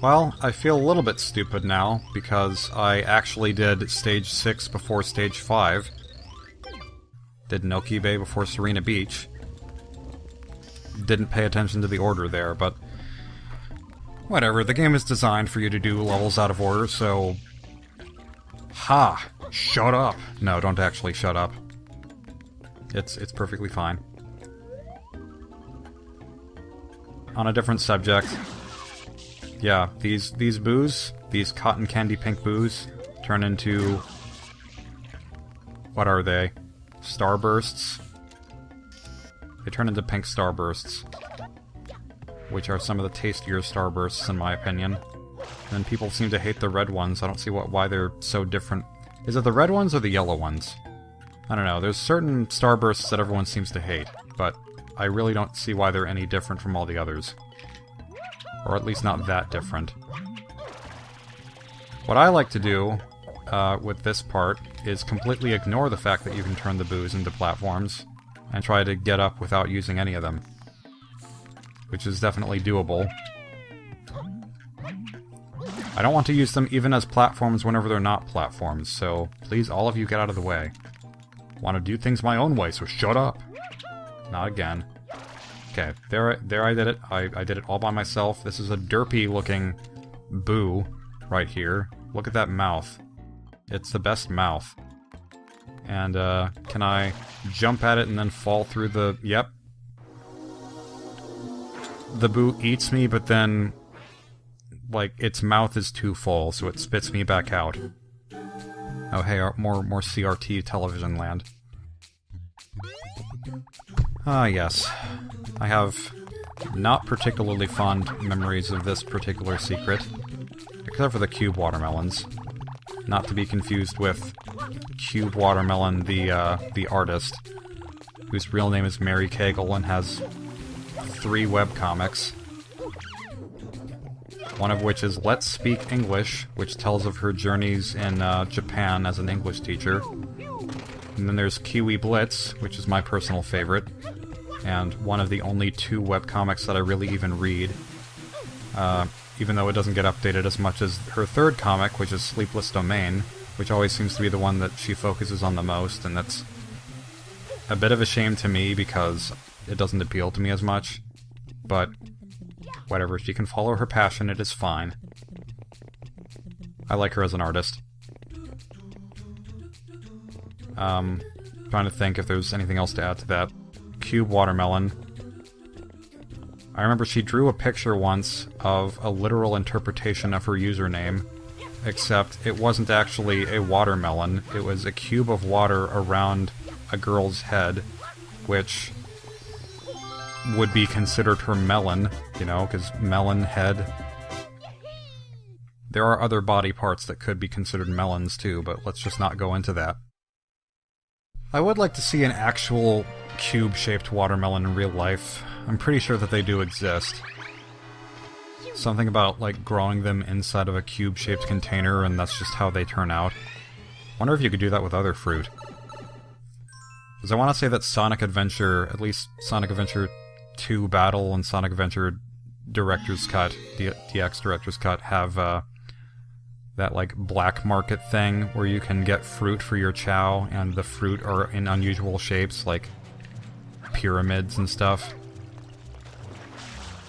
Well, I feel a little bit stupid now, because I actually did Stage 6 before Stage 5. Did Noki Bay before Serena Beach. Didn't pay attention to the order there, but... whatever, the game is designed for you to do levels out of order, so... Ha! Shut up! No, don't actually shut up. It's perfectly fine. On a different subject... yeah, these boos, these cotton candy pink boos, turn into... what are they? Starbursts? They turn into pink starbursts. Which are some of the tastier starbursts, in my opinion. And people seem to hate the red ones. I don't see why they're so different. Is it the red ones or the yellow ones? I don't know. There's certain starbursts that everyone seems to hate, but I really don't see why they're any different from all the others. Or at least not that different. What I like to do with this part is completely ignore the fact that you can turn the boos into platforms and try to get up without using any of them. Which is definitely doable. I don't want to use them even as platforms whenever they're not platforms, so please all of you get out of the way. I want to do things my own way, so shut up! Not again. Okay, there I did it. I did it all by myself. This is a derpy looking boo right here. Look at that mouth. It's the best mouth. And, can I jump at it and then fall through the... yep. The boo eats me, but then, like, its mouth is too full, so it spits me back out. Oh hey, more CRT television land. Ah, yes. I have not particularly fond memories of this particular secret, except for the cube watermelons. Not to be confused with Cube Watermelon, the artist, whose real name is Mary Cagle and has 3 webcomics. One of which is Let's Speak English, which tells of her journeys in Japan as an English teacher. And then there's Kiwi Blitz, which is my personal favorite, and one of the only 2 webcomics that I really even read. Even though it doesn't get updated as much as her 3rd comic, which is Sleepless Domain, which always seems to be the one that she focuses on the most, and that's a bit of a shame to me because it doesn't appeal to me as much. But whatever, she can follow her passion, it is fine. I like her as an artist. Trying to think if there's anything else to add to that. Cube Watermelon. I remember she drew a picture once of a literal interpretation of her username, except it wasn't actually a watermelon, it was a cube of water around a girl's head, which would be considered her melon, you know, because melon head. There are other body parts that could be considered melons too, but let's just not go into that. I would like to see an actual cube-shaped watermelon in real life. I'm pretty sure that they do exist. Something about, like, growing them inside of a cube-shaped container, and that's just how they turn out. Wonder if you could do that with other fruit. Because I want to say that Sonic Adventure, at least Sonic Adventure 2 Battle and Sonic Adventure Director's Cut, DX Director's Cut, have, that, like, black market thing where you can get fruit for your chow, and the fruit are in unusual shapes, like pyramids and stuff.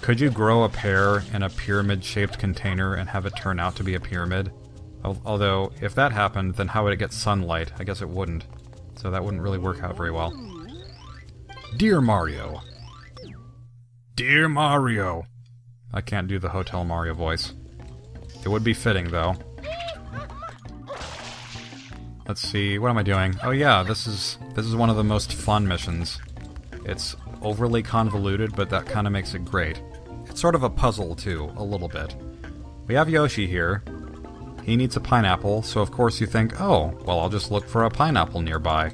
Could you grow a pear in a pyramid-shaped container and have it turn out to be a pyramid? Although, if that happened, then how would it get sunlight? I guess it wouldn't. So that wouldn't really work out very well. Dear Mario. Dear Mario. I can't do the Hotel Mario voice. It would be fitting, though. Let's see, what am I doing? Oh yeah, this is one of the most fun missions. It's overly convoluted, but that kind of makes it great. It's sort of a puzzle, too, a little bit. We have Yoshi here. He needs a pineapple, so of course you think, oh, well I'll just look for a pineapple nearby.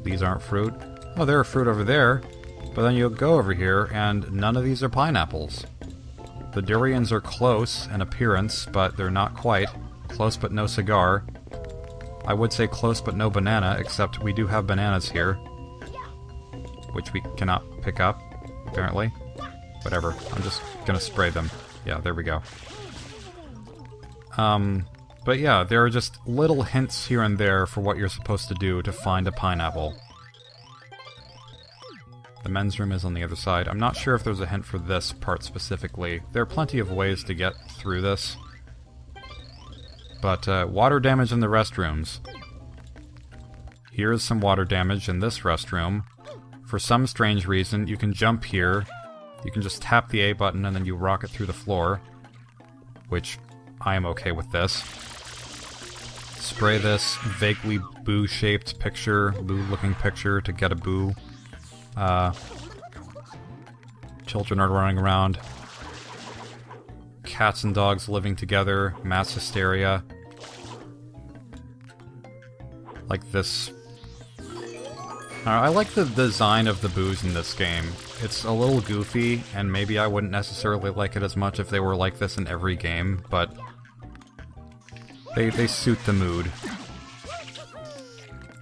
These aren't fruit. Oh, there are fruit over there. But then you'll go over here, and none of these are pineapples. The durians are close in appearance, but they're not quite. Close but no cigar. I would say close but no banana, except we do have bananas here. Which we cannot pick up, apparently. Whatever. I'm just gonna spray them. Yeah, there we go. But yeah, there are just little hints here and there for what you're supposed to do to find a pineapple. The men's room is on the other side. I'm not sure if there's a hint for this part specifically. There are plenty of ways to get through this. But, water damage in the restrooms. Here is some water damage in this restroom. For some strange reason, you can jump here. You can just tap the A button and then you rocket through the floor. Which, I am okay with this. Spray this vaguely boo-shaped picture, boo-looking picture to get a boo. Children are running around. Cats and dogs living together. Mass hysteria. Like this. I like the design of the boos in this game. It's a little goofy, and maybe I wouldn't necessarily like it as much if they were like this in every game, but they suit the mood.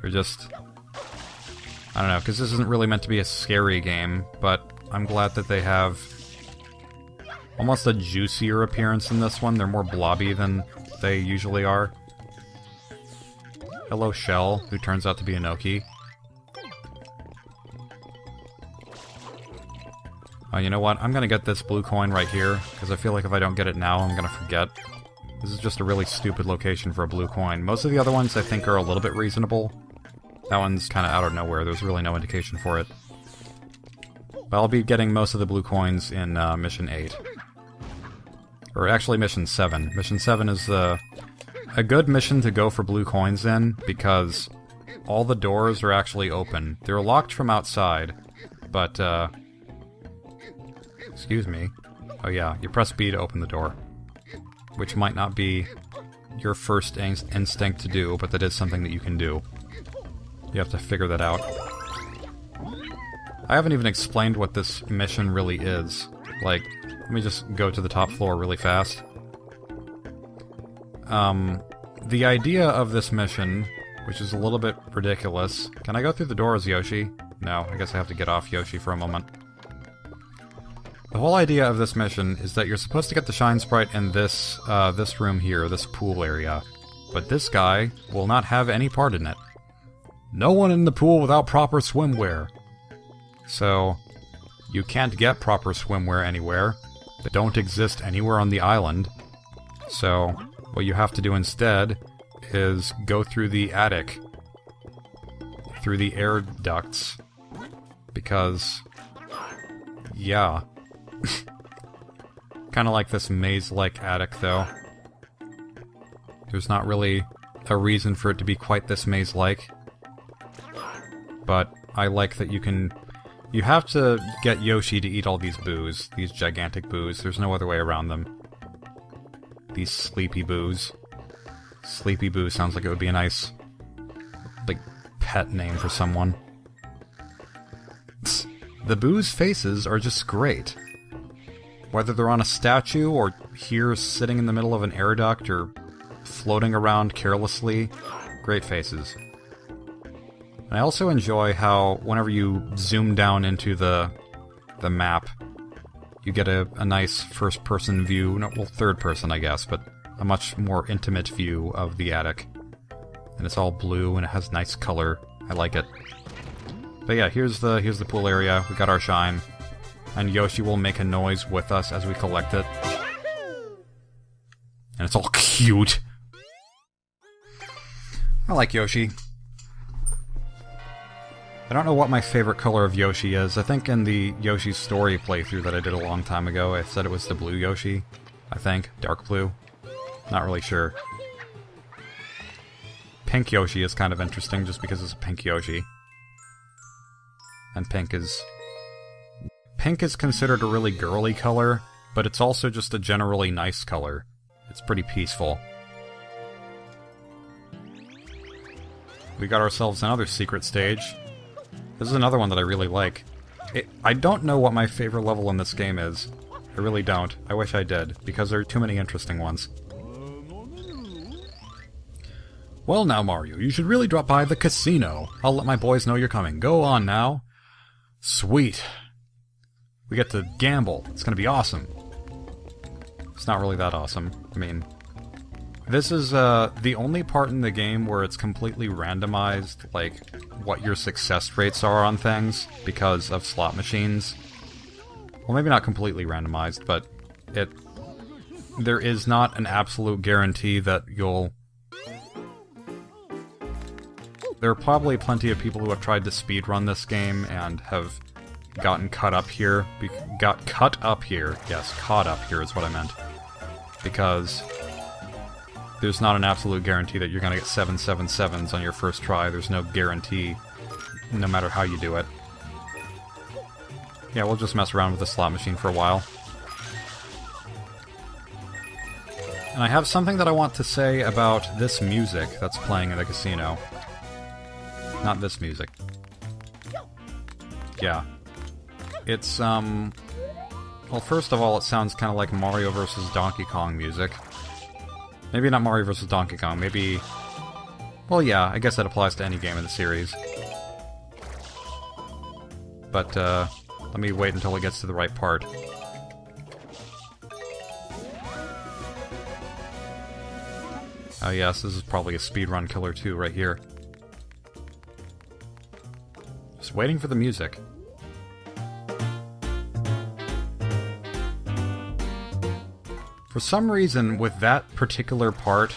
They're just... I don't know, because this isn't really meant to be a scary game, but I'm glad that they have almost a juicier appearance in this one. They're more blobby than they usually are. Hello, Shell, who turns out to be Inoki. Oh, you know what? I'm gonna get this blue coin right here, because I feel like if I don't get it now, I'm gonna forget. This is just a really stupid location for a blue coin. Most of the other ones I think are a little bit reasonable. That one's kind of out of nowhere, there's really no indication for it. But I'll be getting most of the blue coins in Mission 8. Or actually Mission 7. Mission 7 is a good mission to go for blue coins in, because all the doors are actually open. They're locked from outside, but, excuse me. Oh yeah, you press B to open the door. Which might not be your first instinct to do, but that is something that you can do. You have to figure that out. I haven't even explained what this mission really is. Like, let me just go to the top floor really fast. The idea of this mission, which is a little bit ridiculous... Can I go through the door as Yoshi? No, I guess I have to get off Yoshi for a moment. The whole idea of this mission is that you're supposed to get the Shine Sprite in this room here, this pool area. But this guy will not have any part in it. No one in the pool without proper swimwear. So, you can't get proper swimwear anywhere. They don't exist anywhere on the island. So, what you have to do instead is go through the attic. Through the air ducts. Because... yeah. Kinda like this maze-like attic, though. There's not really a reason for it to be quite this maze-like. But I like that you can... You have to get Yoshi to eat all these boos. These gigantic boos. There's no other way around them. These sleepy boos. Sleepy Boo sounds like it would be a nice... like, pet name for someone. The boos' faces are just great. Whether they're on a statue, or here sitting in the middle of an air duct, or floating around carelessly, great faces. And I also enjoy how, whenever you zoom down into the map, you get a nice first-person view, no, well, third-person, I guess, but a much more intimate view of the attic. And it's all blue, and it has nice color. I like it. But yeah, here's the pool area. We got our shine. And Yoshi will make a noise with us as we collect it. And it's all cute. I like Yoshi. I don't know what my favorite color of Yoshi is. I think in the Yoshi Story playthrough that I did a long time ago, I said it was the blue Yoshi. I think. Dark blue. Not really sure. Pink Yoshi is kind of interesting just because it's a pink Yoshi. And pink is considered a really girly color, but it's also just a generally nice color. It's pretty peaceful. We got ourselves another secret stage. This is another one that I really like. I don't know what my favorite level in this game is. I really don't. I wish I did, because there are too many interesting ones. Well now, Mario, you should really drop by the casino. I'll let my boys know you're coming. Go on now. Sweet. We get to gamble. It's gonna be awesome. It's not really that awesome. I mean, this is the only part in the game where it's completely randomized, like, what your success rates are on things because of slot machines. Well, maybe not completely randomized, but there is not an absolute guarantee that you'll... There are probably plenty of people who have tried to speedrun this game and have gotten cut up here. Got cut up here. Yes, caught up here is what I meant. Because there's not an absolute guarantee that you're going to get 777s on your first try. There's no guarantee, no matter how you do it. Yeah, we'll just mess around with the slot machine for a while. And I have something that I want to say about this music that's playing in the casino. Not this music. Yeah. It's, well, first of all, it sounds kind of like Mario vs. Donkey Kong music. Maybe not Mario vs. Donkey Kong, maybe... Well, yeah, I guess that applies to any game in the series. But, let me wait until it gets to the right part. Oh yes, this is probably a speedrun killer too, right here. Just waiting for the music. For some reason, with that particular part,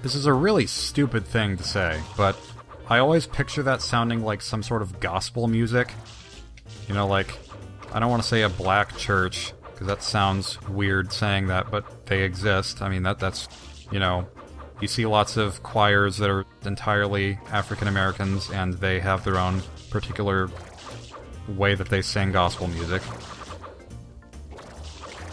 this is a really stupid thing to say, but I always picture that sounding like some sort of gospel music. You know, like, I don't want to say a black church, because that sounds weird saying that, but they exist. I mean, that's, you know, you see lots of choirs that are entirely African Americans, and they have their own particular way that they sing gospel music.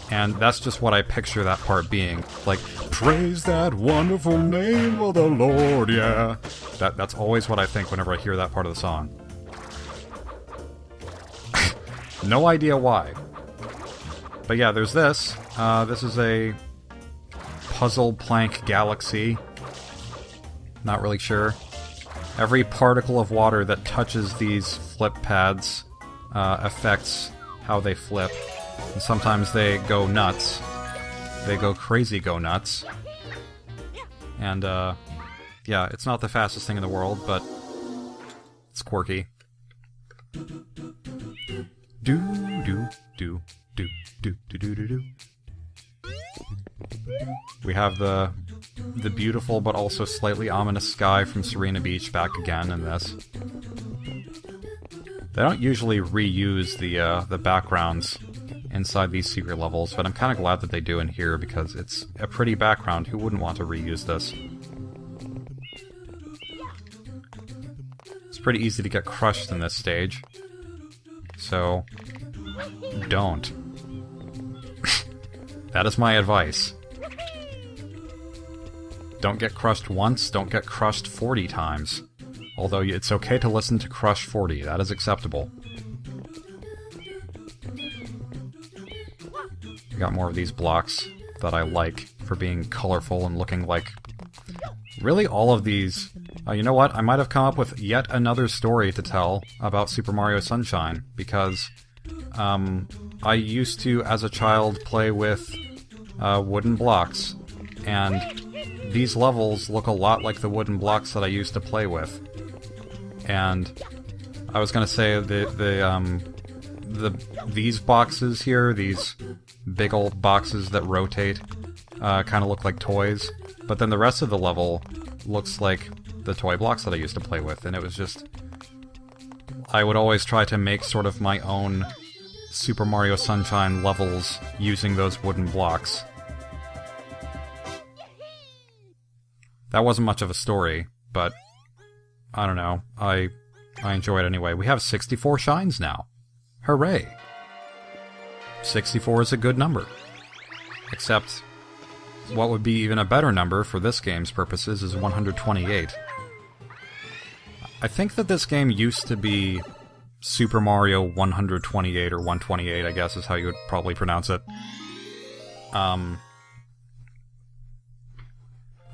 And that's just what I picture that part being. Like, praise that wonderful name of the Lord, yeah. That's always what I think whenever I hear that part of the song. No idea why. But yeah, there's this. This is a puzzle plank galaxy. Not really sure. Every particle of water that touches these flip pads affects how they flip. And sometimes they go nuts. They go crazy go nuts. And, yeah, it's not the fastest thing in the world, but it's quirky. Do do do do do do do do do. We have the beautiful but also slightly ominous sky from Serena Beach back again in this. They don't usually reuse the backgrounds inside these secret levels, but I'm kind of glad that they do in here because it's a pretty background. Who wouldn't want to reuse this? It's pretty easy to get crushed in this stage. So, don't. That is my advice. Don't get crushed once, don't get crushed 40 times. Although it's okay to listen to Crush 40, that is acceptable. We got more of these blocks that I like for being colorful and looking like... Really, all of these... you know what? I might have come up with yet another story to tell about Super Mario Sunshine, because I used to, as a child, play with wooden blocks, and these levels look a lot like the wooden blocks that I used to play with. And I was gonna say these boxes here, these big old boxes that rotate, kind of look like toys, but then the rest of the level looks like the toy blocks that I used to play with, and it was just... I would always try to make sort of my own Super Mario Sunshine levels using those wooden blocks. That wasn't much of a story, but I don't know, I enjoy it anyway. We have 64 shines now. Hooray! 64 is a good number. Except, what would be even a better number for this game's purposes is 128. I think that this game used to be Super Mario 128, or 128, I guess is how you would probably pronounce it.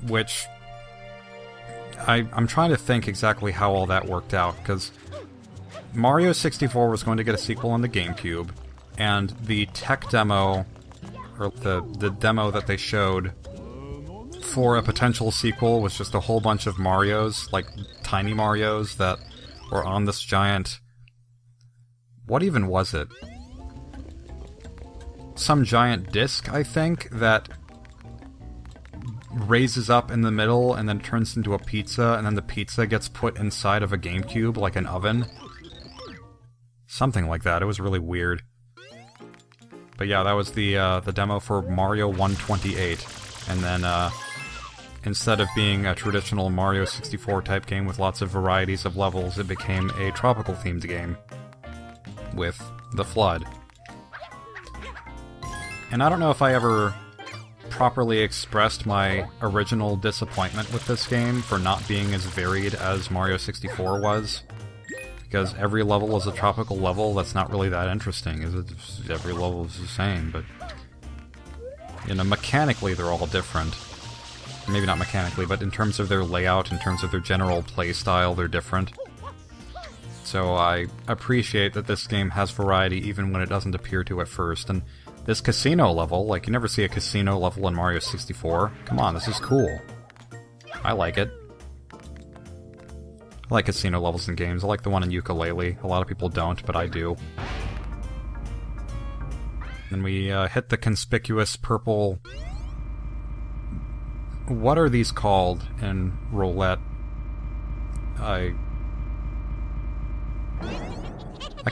Which... I'm trying to think exactly how all that worked out, because Mario 64 was going to get a sequel on the GameCube, And the tech demo, or the demo that they showed for a potential sequel was just a whole bunch of Marios, like tiny Marios that were on this giant... What even was it? Some giant disc, I think, that raises up in the middle and then turns into a pizza, and then the pizza gets put inside of a GameCube like an oven. Something like that. It was really weird. But yeah, that was the demo for Mario 128. And then, instead of being a traditional Mario 64 type game with lots of varieties of levels, it became a tropical themed game with the Flood. And I don't know if I ever properly expressed my original disappointment with this game for not being as varied as Mario 64 was. Because every level is a tropical level, that's not really that interesting, is it? Every level is the same, but... You know, mechanically they're all different. Maybe not mechanically, but in terms of their layout, in terms of their general play style, they're different. So I appreciate that this game has variety even when it doesn't appear to at first, and this casino level, like, you never see a casino level in Mario 64. Come on, this is cool. I like it. I like casino levels in games. I like the one in Yooka-Laylee. A lot of people don't, but I do. Then we hit the conspicuous purple... What are these called in roulette? I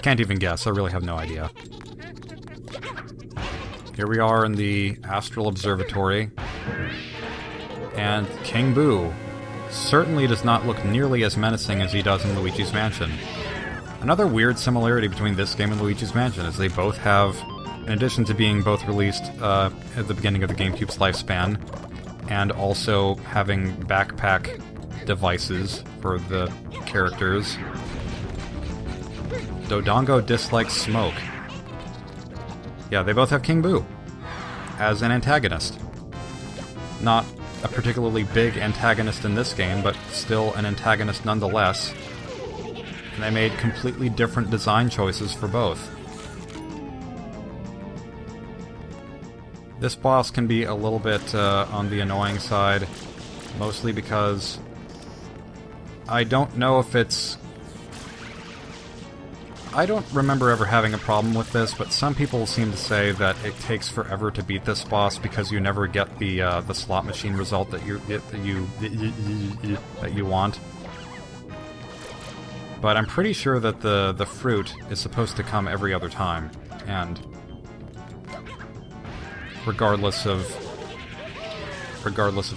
can't even guess. I really have no idea. Here we are in the Astral Observatory. And King Boo certainly does not look nearly as menacing as he does in Luigi's Mansion. Another weird similarity between this game and Luigi's Mansion is they both have, in addition to being both released at the beginning of the GameCube's lifespan, and also having backpack devices for the characters, Dodongo dislikes smoke. Yeah, they both have King Boo as an antagonist. Not a particularly big antagonist in this game, but still an antagonist nonetheless. And they made completely different design choices for both. This boss can be a little bit on the annoying side, mostly because I don't know if it's... I don't remember ever having a problem with this, but some people seem to say that it takes forever to beat this boss because you never get the slot machine result that you want. But I'm pretty sure that the fruit is supposed to come every other time, and regardless of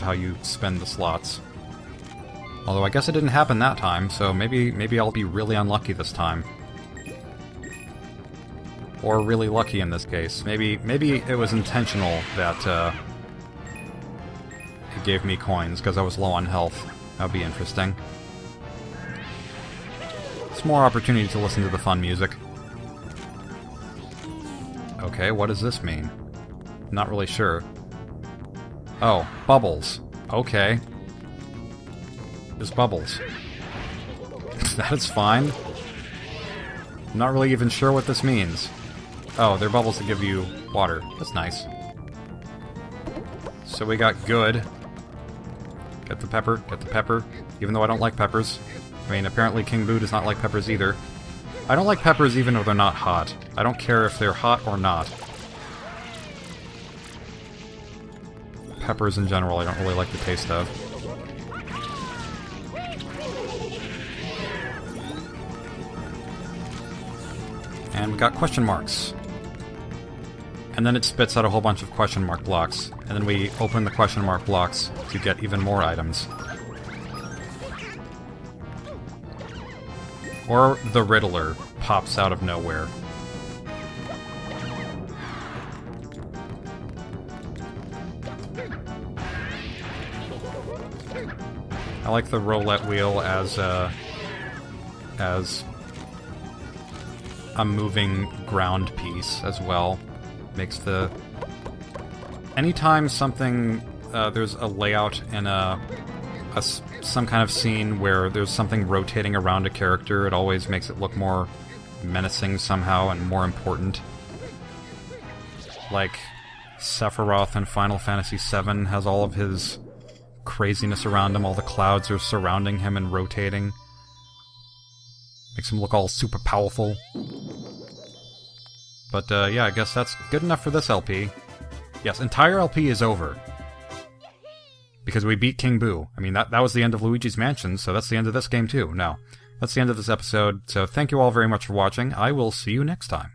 how you spend the slots. Although I guess it didn't happen that time, so maybe I'll be really unlucky this time. Or really lucky in this case. Maybe it was intentional that it gave me coins because I was low on health. That would be interesting. It's more opportunity to listen to the fun music. Okay, what does this mean? Not really sure. Oh, bubbles. Okay. There's bubbles. That's fine. I'm not really even sure what this means. Oh, they're bubbles that give you water. That's nice. So we got good. Get the pepper, even though I don't like peppers. I mean, apparently King Boo does not like peppers either. I don't like peppers even if they're not hot. I don't care if they're hot or not. Peppers in general I don't really like the taste of. And we got question marks. And then it spits out a whole bunch of question mark blocks. And then we open the question mark blocks to get even more items. Or the Riddler pops out of nowhere. I like the roulette wheel as a moving ground piece as well. Makes the... Anytime something... there's a layout in some kind of scene where there's something rotating around a character, it always makes it look more menacing somehow and more important. like Sephiroth in Final Fantasy VII has all of his craziness around him. All the clouds are surrounding him and rotating. Makes him look all super powerful. But yeah, I guess that's good enough for this LP. Yes, entire LP is over. Because we beat King Boo. I mean, that was the end of Luigi's Mansion, so that's the end of this game too. No, that's the end of this episode, so thank you all very much for watching. I will see you next time.